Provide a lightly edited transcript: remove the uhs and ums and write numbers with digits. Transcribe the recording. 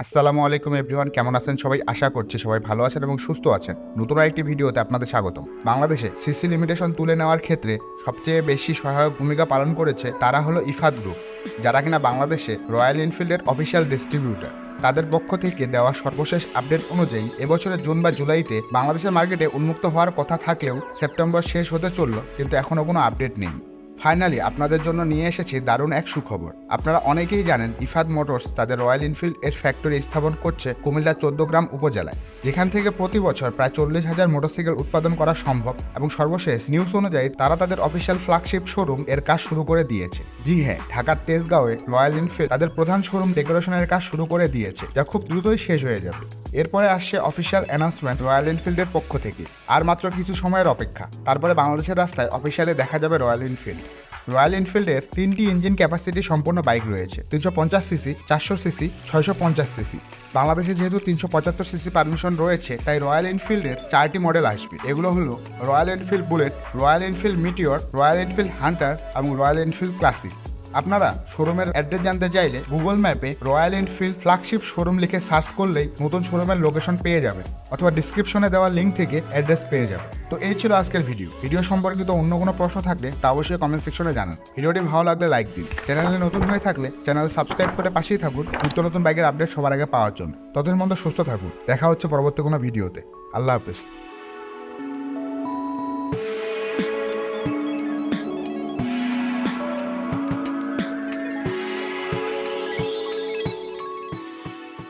আসসালামু আলাইকুম এভরিওয়ান, কেমন আছেন সবাই? আশা করছি সবাই ভালো আছেন এবং সুস্থ আছেন। নতুন আরেকটি ভিডিওতে আপনাদের স্বাগতম। বাংলাদেশে সিসি লিমিটেশন তুলে নেওয়ার ক্ষেত্রে সবচেয়ে বেশি সহায়ক ভূমিকা পালন করেছে তারা হলো ইফাদ গ্রুপ, যারা কিনা বাংলাদেশে রয়্যাল এনফিল্ডের অফিসিয়াল ডিস্ট্রিবিউটর। তাদের পক্ষ থেকে দেওয়া সর্বশেষ আপডেট অনুযায়ী এবছরের জুন বা জুলাইতে বাংলাদেশের মার্কেটে উন্মুক্ত হওয়ার কথা থাকলেও সেপ্টেম্বর শেষ হতে চলল, কিন্তু এখনও কোনো আপডেট নেই। ফাইনালি আপনাদের জন্য নিয়ে এসেছি দারুণ এক সুখবর। আপনারা অনেকেই জানেন ইফাদ মোটরস তাদের রয়্যাল এনফিল্ড এর ফ্যাক্টরি স্থাপন করছে কুমিল্লা 14 উপজেলায়, যেখান থেকে প্রতি বছর প্রায় 40,000 মোটরসাইকেল উৎপাদন করা সম্ভব। এবং সর্বশেষ নিউজ অনুযায়ী তারা তাদের অফিসিয়াল ফ্ল্যাগশিপ শোরুম এর কাজ শুরু করে দিয়েছে। জি হ্যাঁ, ঢাকার তেজগাঁওয়ে রয়্যাল এনফিল্ড তাদের প্রধান শোরুম ডেকোরেশনের কাজ শুরু করে দিয়েছে, যা খুব দ্রুতই শেষ হয়ে যাবে। এরপরে আসছে অফিসিয়াল অ্যানাউন্সমেন্ট রয়্যাল এনফিল্ডের পক্ষ থেকে। আর মাত্র কিছু সময়ের অপেক্ষা, তারপরে বাংলাদেশের রাস্তায় অফিসিয়ালি দেখা যাবে রয়্যাল এনফিল্ড। রয়্যাল এনফিল্ডের 3টি ইঞ্জিন ক্যাপাসিটি সম্পন্ন বাইক রয়েছে, 350 সিসি, 400 সিসি, 650 সিসি। বাংলাদেশে যেহেতু 375 সিসি পারমিশন রয়েছে, তাই রয়্যাল এনফিল্ডের 4টি মডেল আসবে। এগুলো হলো royal Enfield bullet, royal Enfield meteor, royal Enfield Hunter এবং রয়্যাল এনফিল্ড ক্লাসিক। আপনারা শোরুমের অ্যাড্রেস জানতে চাইলে গুগল ম্যাপে রয়্যাল এনফিল্ড ফ্ল্যাগশিপ শোরুম লিখে সার্চ করলেই নতুন শোরুমের লোকেশন পেয়ে যাবেন, অথবা ডিসক্রিপশনে দেওয়া লিঙ্ক থেকে অ্যাড্রেস পেয়ে যাবেন। তো এই ছিল আজকের ভিডিও সম্পর্কিত অন্য কোনো প্রশ্ন থাকলে তা অবশ্যই কমেন্ট সেকশনে জানান। ভিডিওটি ভালো লাগলে লাইক দিন। চ্যানেলে নতুন হয়ে থাকলে চ্যানেল সাবস্ক্রাইব করে পাশেই থাকুন নিত্য নতুন বাইকের আপডেট সবার আগে পাওয়ার জন্য। ততদিন মধ্যে সুস্থ থাকুন। দেখা হচ্ছে পরবর্তী কোনো ভিডিওতে। আল্লাহ হাফেজ।